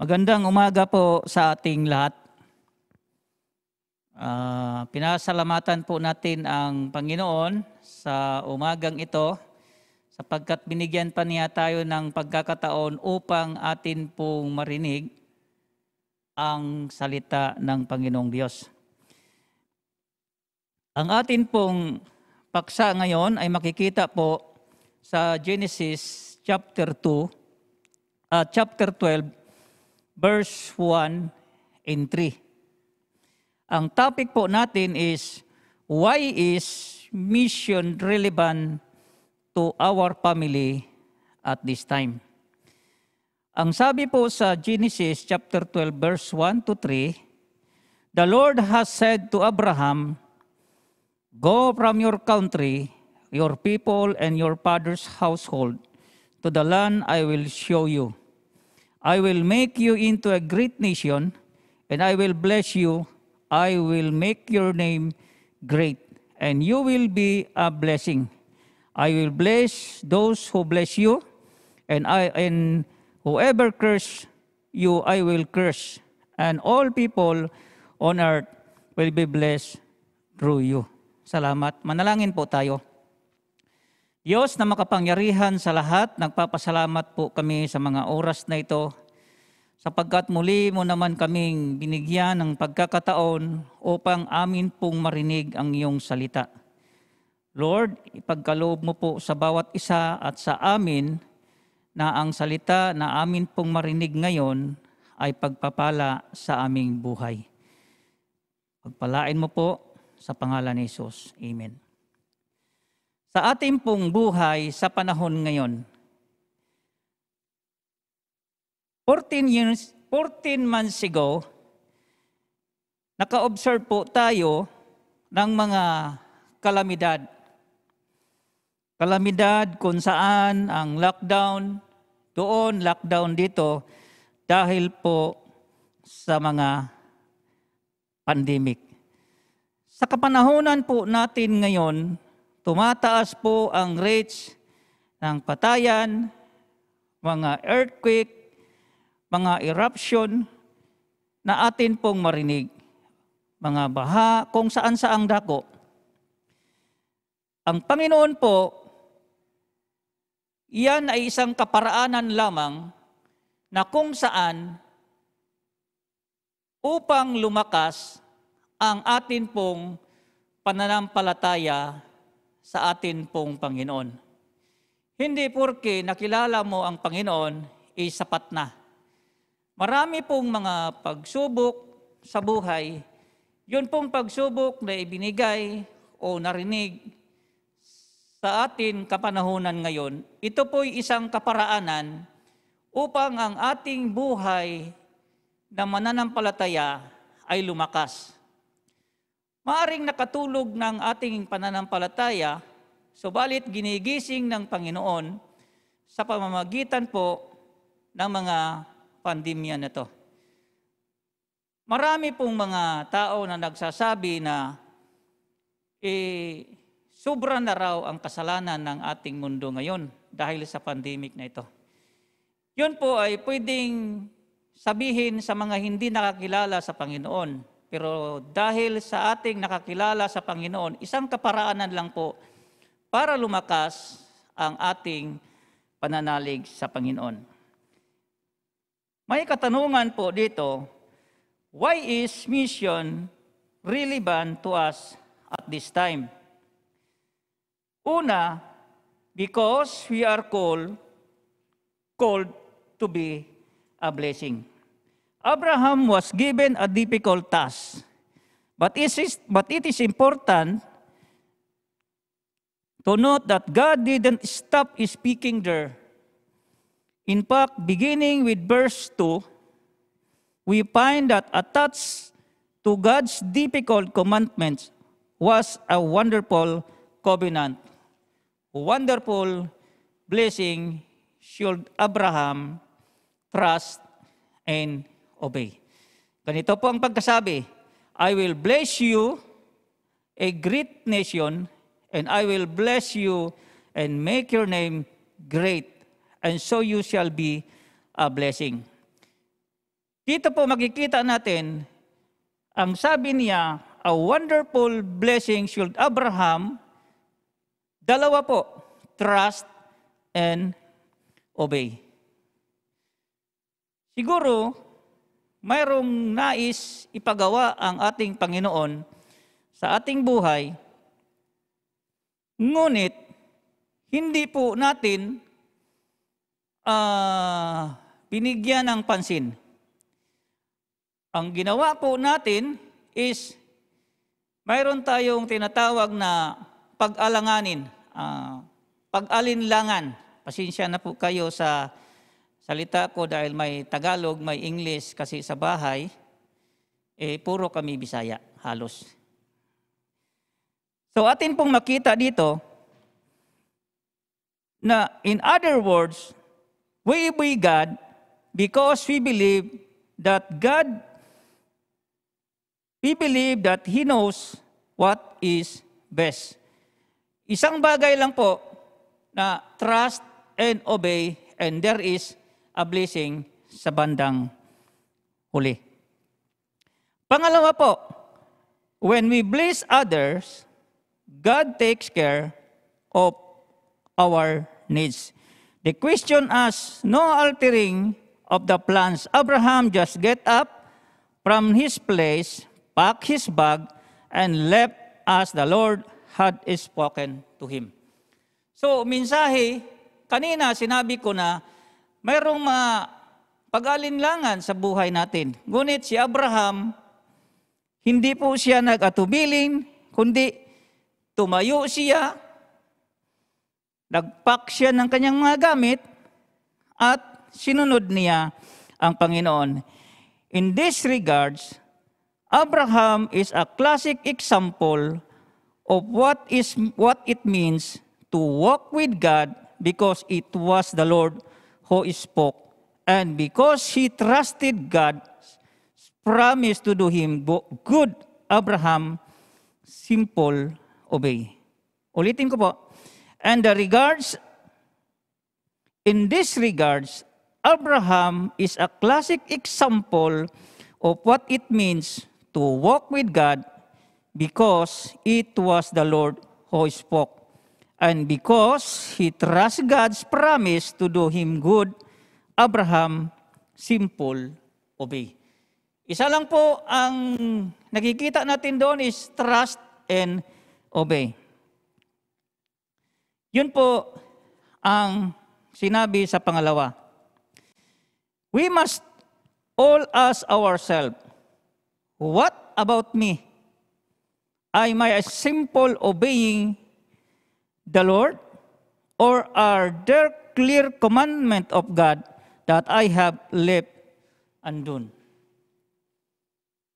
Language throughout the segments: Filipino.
Magandang umaga po sa ating lahat. Pinasalamatan po natin ang Panginoon sa umagang ito sapagkat binigyan pa niya tayo ng pagkakataon upang atin pong marinig ang salita ng Panginoong Diyos. Ang atin pong paksa ngayon ay makikita po sa Genesis chapter 12, verse 1 and 3. Ang topic po natin is, why is mission relevant to our family at this time? Ang sabi po sa Genesis chapter 12 verse 1 to 3, the Lord has said to Abraham, go from your country, your people, and your father's household to the land I will show you. I will make you into a great nation, and I will bless you. I will make your name great, and you will be a blessing. I will bless those who bless you, and whoever curse you, I will curse, and all people on earth will be blessed through you. Salamat. Manalangin po tayo. Diyos na makapangyarihan sa lahat, nagpapasalamat po kami sa mga oras na ito sapagkat muli mo naman kaming binigyan ng pagkakataon upang amin pong marinig ang iyong salita. Lord, ipagkaloob mo po sa bawat isa at sa amin na ang salita na amin pong marinig ngayon ay pagpapala sa aming buhay. Pagpalain mo po sa pangalan ni Jesus. Amen. Sa ating pong buhay sa panahon ngayon, 14 months ago, naka-observe po tayo ng mga kalamidad. Kalamidad kung saan ang lockdown, doon lockdown dito, dahil po sa mga pandemic. Sa kapanahunan po natin ngayon, tumataas po ang rates ng patayan, mga earthquake, mga eruption na atin pong marinig, mga baha, kung saan-saang dako. Ang Panginoon po, iyan ay isang kaparaanan lamang na kung saan upang lumakas ang atin pong pananampalataya sa atin pong Panginoon. Hindi porke nakilala mo ang Panginoon, sapat na. Marami pong mga pagsubok sa buhay, yun pong pagsubok na ibinigay o narinig sa atin kapanahunan ngayon, ito po'y isang kaparaanan upang ang ating buhay na mananampalataya ay lumakas. Maaring nakatulog ng ating pananampalataya, subalit ginigising ng Panginoon sa pamamagitan po ng mga pandemya na to. Marami pong mga tao na nagsasabi na sobra na raw ang kasalanan ng ating mundo ngayon dahil sa pandemic na ito. Yun po ay pwedeng sabihin sa mga hindi nakakilala sa Panginoon. Pero dahil sa ating nakakilala sa Panginoon, isang kaparaanan lang po para lumakas ang ating pananalig sa Panginoon. May katanungan po dito, why is mission relevant to us at this time? Una, because we are called to be a blessing. Abraham was given a difficult task, but it is important to note that God didn't stop speaking there. In fact, beginning with verse 2, we find that attached to God's difficult commandments was a wonderful covenant. Wonderful blessing should Abraham trust and obey. Ganito po ang pagkasabi, I will bless you, a great nation, and I will bless you and make your name great, and so you shall be a blessing. Dito po makikita natin, ang sabi niya, a wonderful blessing should Abraham, dalawa po, trust and obey. Siguro, mayroong nais ipagawa ang ating Panginoon sa ating buhay, ngunit hindi po natin binigyan ng pansin. Ang ginawa po natin is mayroon tayong tinatawag na pag-alanganin, pag-alinlangan. Pasensya na po kayo sa salita ko dahil may Tagalog, may English kasi sa bahay, puro kami Bisaya, halos. So atin pong makita dito na in other words, we obey God because we believe that He knows what is best. Isang bagay lang po na trust and obey, and there is a blessing sa bandang huli. Pangalawa po, when we bless others, God takes care of our needs. The question asks, no altering of the plans. Abraham just get up from his place, packed his bag, and left as the Lord had spoken to him. So, mensahe, kanina sinabi ko na mayroong mga pag-alinlangan sa buhay natin. Ngunit si Abraham, hindi po siya nag-atubilin, kundi tumayo siya, nagpack siya ng kanyang mga gamit, at sinunod niya ang Panginoon. In this regards, Abraham is a classic example of what it means to walk with God because it was the Lord who spoke and because he trusted God's promise to do him good. Abraham, simple, obey. Ulitin ko po. And in this regards, Abraham is a classic example of what it means to walk with God because it was the Lord who spoke. And because he trusts God's promise to do him good, Abraham, simple, obey. Isa lang po ang nakikita natin doon is trust and obey. Yun po ang sinabi sa pangalawa. We must all ask ourselves, what about me? Am I a simple obeying the Lord? Or are there clear commandments of God that I have left undone?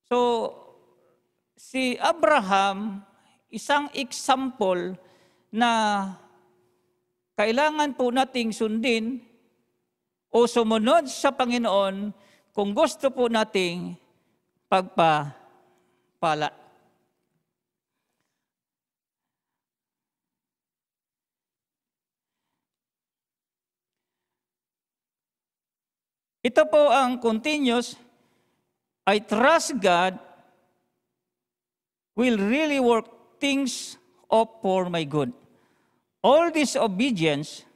So, si Abraham, isang example na kailangan po nating sundin o sumunod sa Panginoon kung gusto po nating pagpapala. Ito po ang continuous, I trust God will really work things up for my good. All this obedience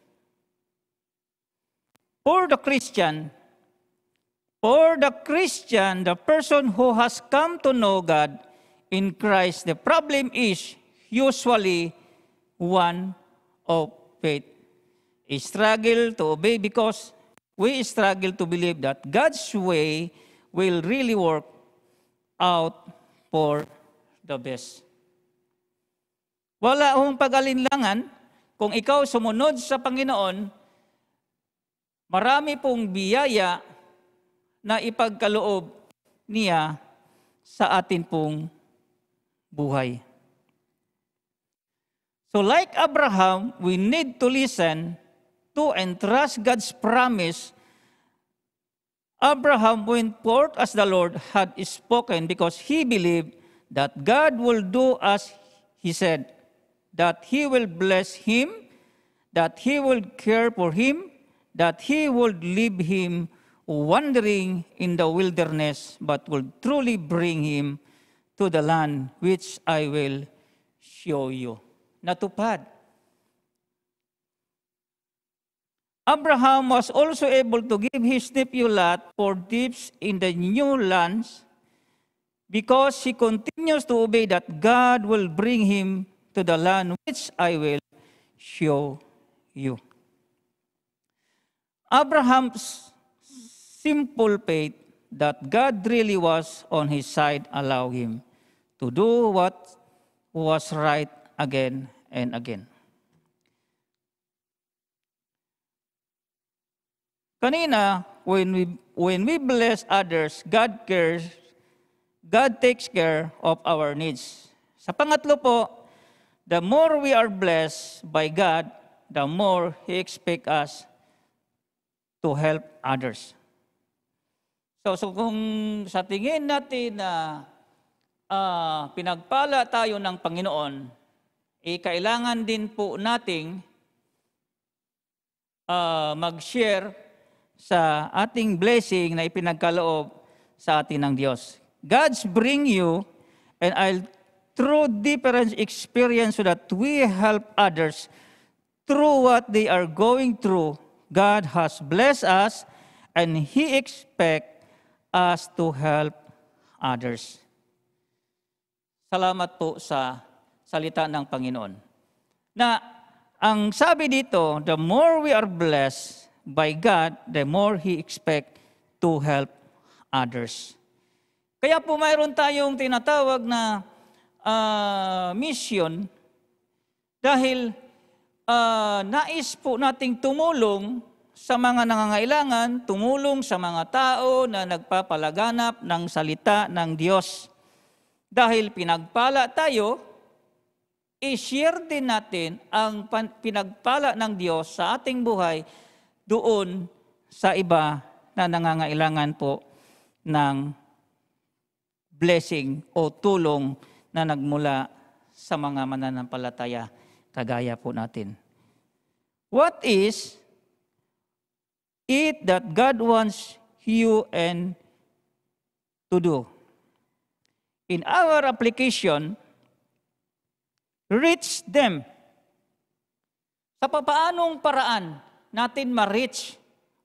for the Christian, the person who has come to know God in Christ, the problem is usually one of faith. A struggle to obey because we struggle to believe that God's way will really work out for the best. Wala akong pag-alinlangan kung ikaw sumunod sa Panginoon, marami pong biyaya na ipagkaloob niya sa atin pong buhay. So like Abraham, we need to listen to and trust God's promise. Abraham went forth as the Lord had spoken because he believed that God will do as he said, that he will bless him, that he will care for him, that he would leave him wandering in the wilderness, but will truly bring him to the land which I will show you. Natupad. Abraham was also able to give his nephew Lot for gifts in the new lands because he continues to obey that God will bring him to the land which I will show you. Abraham's simple faith that God really was on his side allowed him to do what was right again and again. Kanina, when we bless others, God takes care of our needs. Sa pangatlo po, the more we are blessed by God, the more He expects us to help others. So kung sa tingin natin na pinagpala tayo ng Panginoon, kailangan din po nating mag-share sa ating blessing na ipinagkaloob sa atin ng Diyos. God's bring you and I'll through different experience so that we help others through what they are going through. God has blessed us and He expects us to help others. Salamat po sa salita ng Panginoon. Na ang sabi dito, the more we are blessed by God, the more He expects to help others. Kaya po mayroon tayong tinatawag na mission dahil nais po nating tumulong sa mga nangangailangan, tumulong sa mga tao na nagpapalaganap ng salita ng Diyos. Dahil pinagpala tayo, i-share din natin ang pinagpala ng Diyos sa ating buhay doon sa iba na nangangailangan po ng blessing o tulong na nagmula sa mga mananampalataya kagaya po natin. What is it that God wants you and to do? In our application, reach them. Sa papaanong paraan natin ma-reach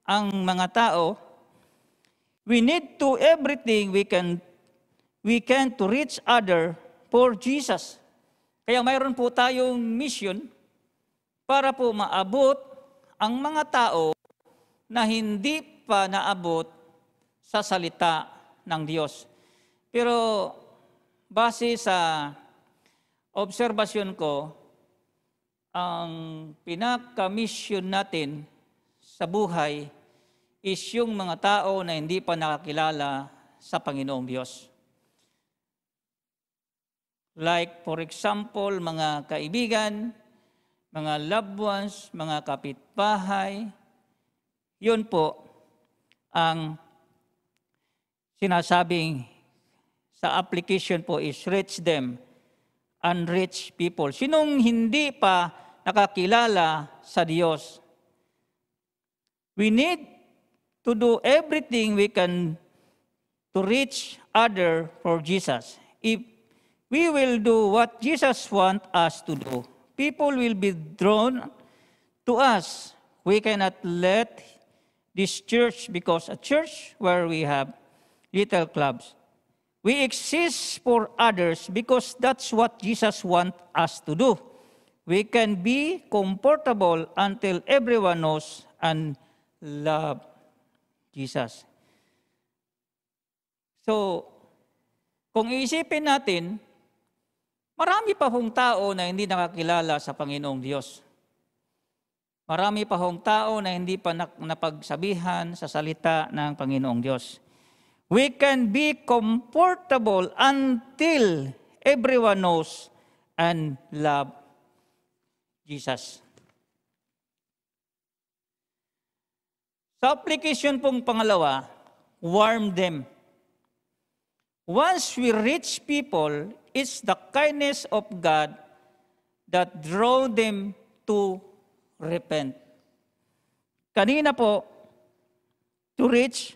ang mga tao, we need to everything we can to reach other for Jesus. Kaya mayroon po tayong mission para po maabot ang mga tao na hindi pa naabot sa salita ng Diyos. Pero base sa obserbasyon ko, ang pinaka-mission natin sa buhay is yung mga tao na hindi pa nakakilala sa Panginoong Diyos. Like, for example, mga kaibigan, mga loved ones, mga kapitbahay, yun po ang sinasabing sa application po is reach them, unreached people. Sinong hindi pa nakakilala sa Diyos? We need to do everything we can to reach other for Jesus. If we will do what Jesus wants us to do, people will be drawn to us. We cannot let this church, because a church where we have little clubs, we exist for others because that's what Jesus wants us to do. We can be comfortable until everyone knows and love Jesus. So, kung iisipin natin, marami pa hong tao na hindi nakakilala sa Panginoong Diyos. Marami pa hong tao na hindi pa napagsabihan sa salita ng Panginoong Diyos. We can be comfortable until everyone knows and love Jesus. Sa application pong pangalawa, warm them. Once we reach people, it's the kindness of God that draw them to repent. Kanina po, to reach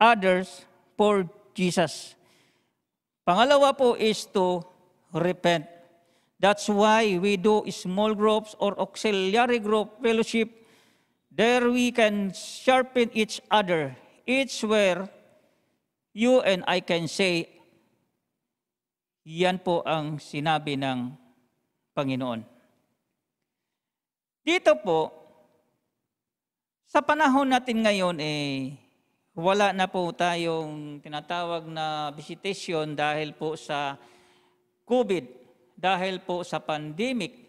others for Jesus. Pangalawa po is to repent. That's why we do small groups or auxiliary group fellowship. There we can sharpen each other. It's where you and I can say, yan po ang sinabi ng Panginoon. Dito po, sa panahon natin ngayon, wala na po tayong tinatawag na visitation dahil po sa COVID, dahil po sa pandemic.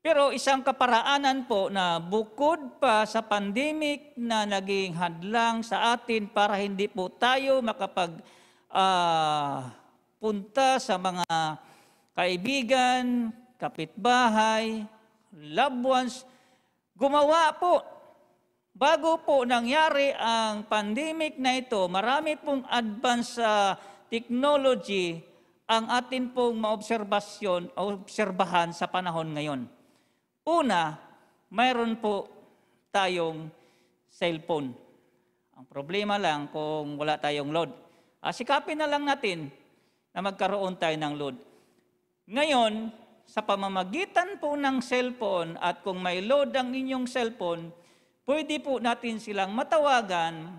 Pero isang kaparaanan po na bukod pa sa pandemic na naging hadlang sa atin para hindi po tayo punta sa mga kaibigan, kapitbahay, loved ones, gumawa po. Bago po nangyari ang pandemic na ito, marami pong advance sa technology ang atin pong obserbahan sa panahon ngayon. Una, mayroon po tayong cellphone. Ang problema lang kung wala tayong load. Sikapin na lang natin na magkaroon tayo ng load. Ngayon, sa pamamagitan po ng cellphone at kung may load ang inyong cellphone, pwede po natin silang matawagan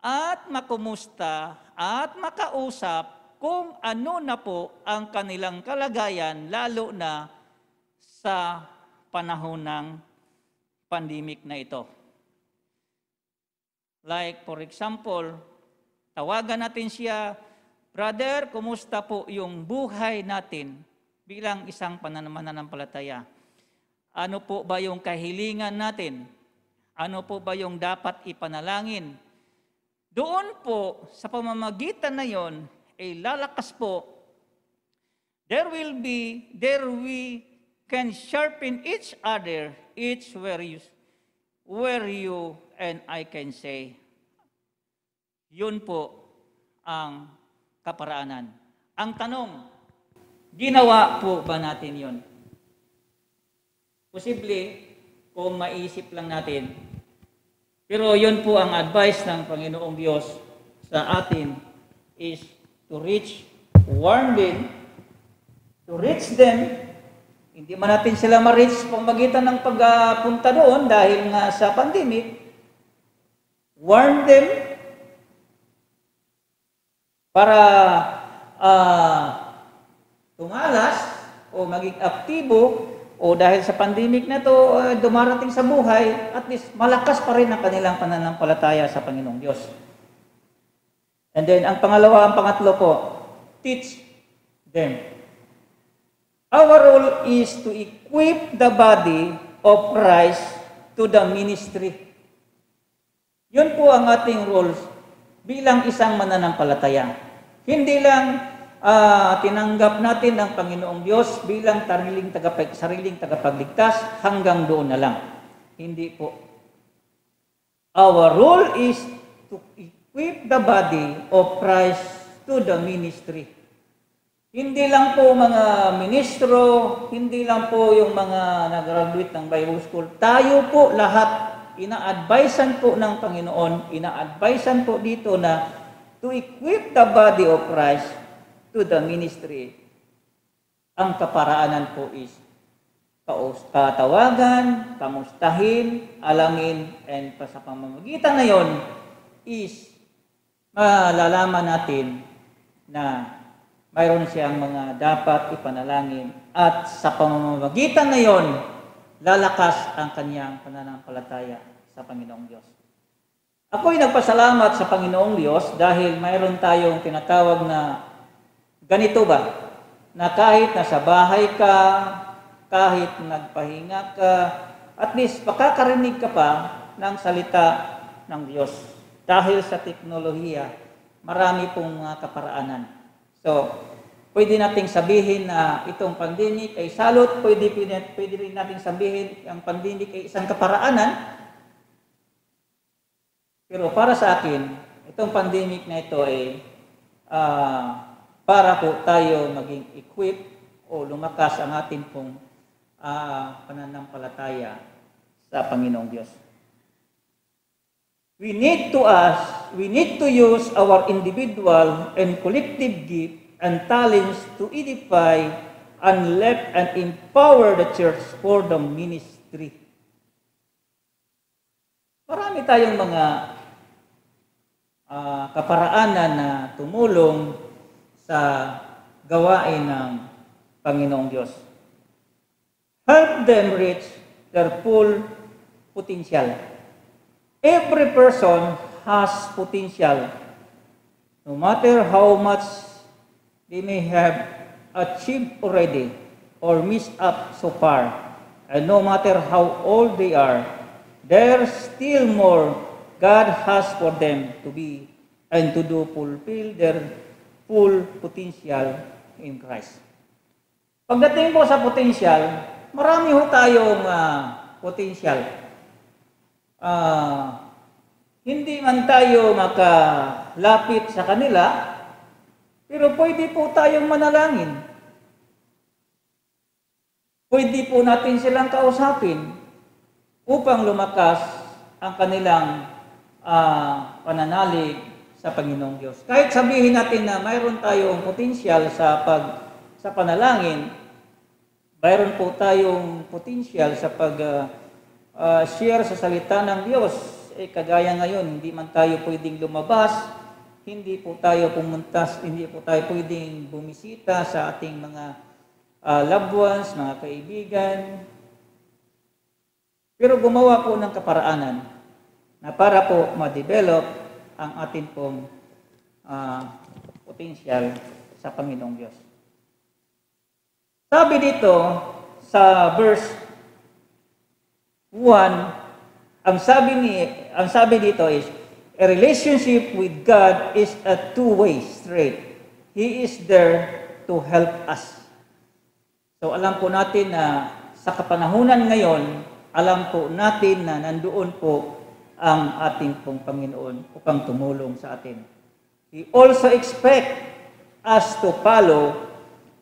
at makumusta at makausap kung ano na po ang kanilang kalagayan, lalo na sa panahon ng pandemic na ito. Like for example, tawagan natin siya, "Brother, kumusta po yung buhay natin bilang isang mananampalataya? Ano po ba yung kahilingan natin? Ano po ba yung dapat ipanalangin?" Doon po, sa pamamagitan na yon, lalakas po. There we can sharpen each other, where you and I can say, yun po ang kaparaanan. Ang tanong, ginawa po ba natin yun? Posible, kung maisip lang natin. Pero yun po ang advice ng Panginoong Diyos sa atin is to warn them, to reach them. Hindi man natin sila ma-reach pamagitan ng pagpunta doon dahil nga sa pandemic. Warn them para tumalas o maging aktibo. O dahil sa pandemic na to dumarating sa buhay, at least malakas pa rin ang kanilang pananampalataya sa Panginoong Diyos. And then, ang pangatlo po, teach them. Our role is to equip the body of Christ to the ministry. Yun po ang ating role bilang isang mananampalataya. Hindi lang tinanggap natin ang Panginoong Diyos bilang sariling tagapagligtas hanggang doon na lang. Hindi po. Our role is to equip the body of Christ to the ministry. Hindi lang po mga ministro, hindi lang po yung mga nag-graduate ng Bible School. Tayo po lahat, ina-advisean po ng Panginoon, ina-advisean po dito na to equip the body of Christ to the ministry. Ang kaparaanan po is katawagan, kamustahin, alangin, and sa pamamagitan na yon is malalaman natin na mayroon siyang mga dapat ipanalangin at sa pamamagitan na yon lalakas ang kanyang pananampalataya sa Panginoong Diyos. Ako'y nagpasalamat sa Panginoong Diyos dahil mayroon tayong tinatawag na ganito ba, na kahit nasa bahay ka, kahit nagpahinga ka, at least makakarinig ka pa ng salita ng Diyos. Dahil sa teknolohiya, marami pong mga kaparaanan. So, pwede nating sabihin na itong pandemic ay salot, pwede rin nating sabihin ang pandemic ay isang kaparaanan. Pero para sa akin, itong pandemic na ito ay para po tayo maging equip o lumakas ang ating pong pananampalataya sa Panginoong Diyos. we need to use our individual and collective gift and talents to edify and empower the church for the ministry. Marami tayong mga kaparaanan na tumulong sa gawain ng Panginoong Diyos. Help them reach their full potential. Every person has potential, no matter how much they may have achieved already or missed up so far, and no matter how old they are, there's still more God has for them to be and to do fulfill their full potential in Christ. Pagdating po sa potential, marami ho tayong potential. Hindi man tayo makalapit sa kanila, pero pwede po tayong manalangin. Pwede po natin silang kausapin upang lumakas ang kanilang pananalig sa Panginoong Diyos. Kahit sabihin natin na mayroon tayong potensyal sa panalangin, mayroon po tayong potensyal sa share sa salita ng Diyos. Kagaya ngayon, hindi man tayo pwedeng lumabas, hindi po tayo pumuntas, hindi po tayo pwedeng bumisita sa ating mga loved ones, mga kaibigan. Pero gumawa po ng kaparaanan na para po ma-develop ang ating pong potensyal sa Panginoong Diyos. Sabi dito sa verse 1, ang sabi dito is, a relationship with God is a two-way street. He is there to help us. So alam po natin na sa kapanahunan ngayon, alam po natin na nandoon po ang ating pong Panginoon upang tumulong sa atin. He also expect us to follow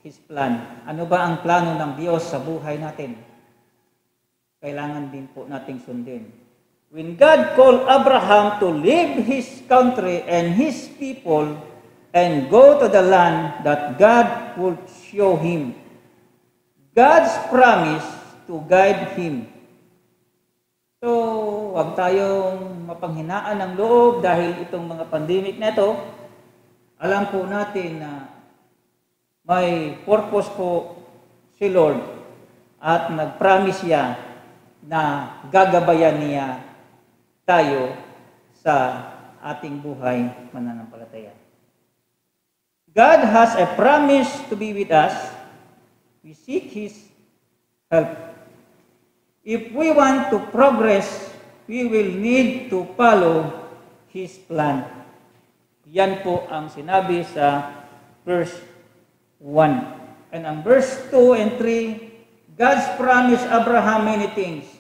His plan. Ano ba ang plano ng Diyos sa buhay natin? Kailangan din po nating sundin. When God called Abraham to leave his country and his people and go to the land that God would show him, God's promise to guide him. So, huwag tayong mapanghinaan ng loob dahil itong mga pandemic na ito, alam po natin na may purpose po si Lord at nag-promise siya na gagabayan niya tayo sa ating buhay mananampalataya. God has a promise to be with us. We seek His help. If we want to progress, we will need to follow His plan. Yan po ang sinabi sa verse 1. And ang verse 2 and 3, God's promised Abraham many things.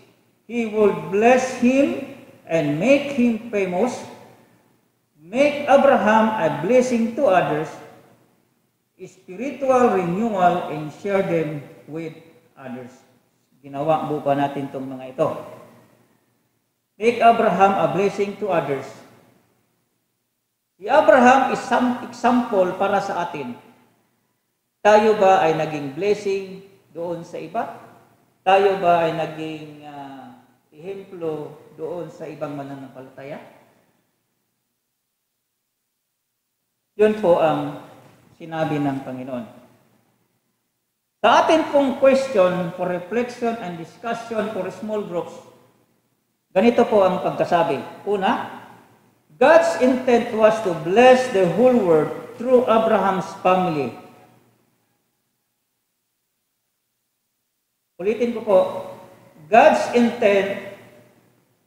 He would bless him and make him famous, make Abraham a blessing to others, spiritual renewal, and share them with others. Ginawa po pa natin itong mga ito. Make Abraham a blessing to others. Si Abraham is some example para sa atin. Tayo ba ay naging blessing doon sa iba? Tayo ba ay naging ehemplo doon sa ibang mananampalataya? Yun po ang sinabi ng Panginoon. Sa atin pong question for reflection and discussion for small groups, ganito po ang pagkasabi. Una, God's intent was to bless the whole world through Abraham's family. Ulitin ko po, God's intent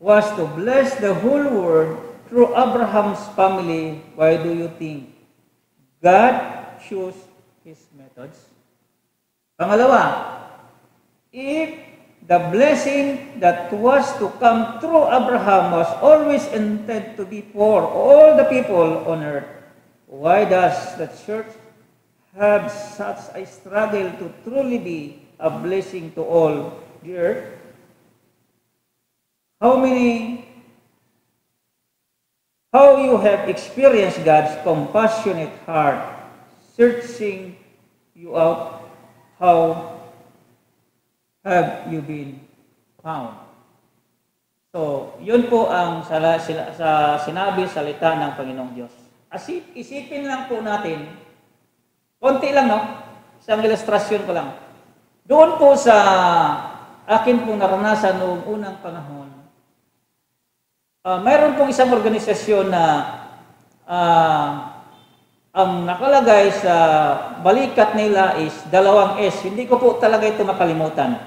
was to bless the whole world through Abraham's family. Why do you think God chose His methods? Pangalawa, if the blessing that was to come through Abraham was always intended to be for all the people on earth, why does the church have such a struggle to truly be a blessing to all the earth? How many how you have experienced God's compassionate heart, searching you out, how have you been found? So, yun po ang sa sinabi, salita ng Panginoong Diyos. Isipin lang po natin, konti lang, no? Isang ilustrasyon ko lang. Doon po sa akin pong naranasan noong unang panahon, mayroon pong isang organisasyon na ang nakalagay sa balikat nila is 2 S. Hindi ko po talaga ito makalimutan.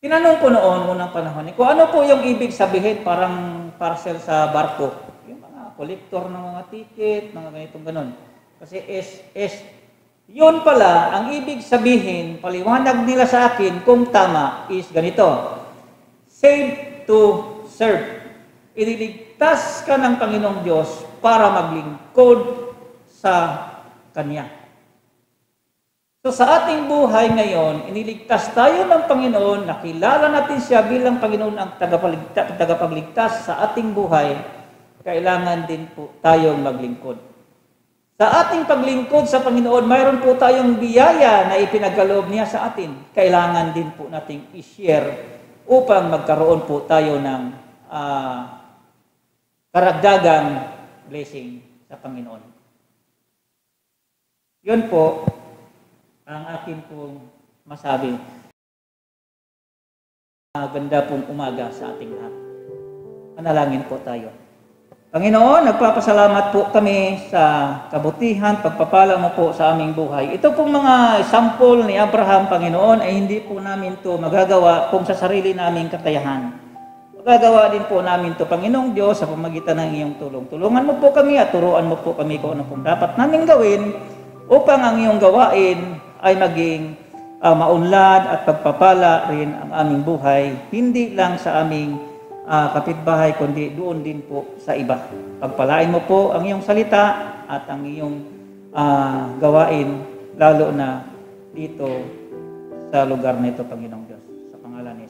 Tinanong ko noon, unang panahon, kung ano po yung ibig sabihin parang parcel sa barko. Yung mga kolektor ng mga ticket, mga ganitong ganon. Kasi S. Yun pala, ang ibig sabihin, paliwanag nila sa akin kung tama is ganito. Save to serve. Ililigtas ka ng Panginoong Diyos para maglingkod sa Kanya. So sa ating buhay ngayon, iniligtas tayo ng Panginoon, nakilala natin siya bilang Panginoon ang tagapagligtas sa ating buhay, kailangan din po tayong maglingkod. Sa ating paglingkod sa Panginoon, mayroon po tayong biyaya na ipinagkaloob niya sa atin. Kailangan din po nating i-share upang magkaroon po tayo ng karagdagang blessing sa Panginoon. Yun po ang akin pong masabi. Ganda pong umaga sa ating lahat. Manalangin po tayo. Panginoon, nagpapasalamat po kami sa kabutihan, pagpapala mo po sa aming buhay. Ito pong mga sample ni Abraham, Panginoon, ay hindi po namin to magagawa kung sa sarili naming kakayahan. Magagawa din po namin to, Panginoong Diyos, sa pamagitan ng iyong tulong. Tulungan mo po kami at turuan mo po kami kung ano pong dapat namin gawin upang ang iyong gawain ay maging maunlad at pagpapala rin ang aming buhay, hindi lang sa aming kapitbahay, kundi doon din po sa iba. Pagpalain mo po ang iyong salita at ang iyong gawain, lalo na dito sa lugar na ito, Panginoong Diyos. Sa pangalan ni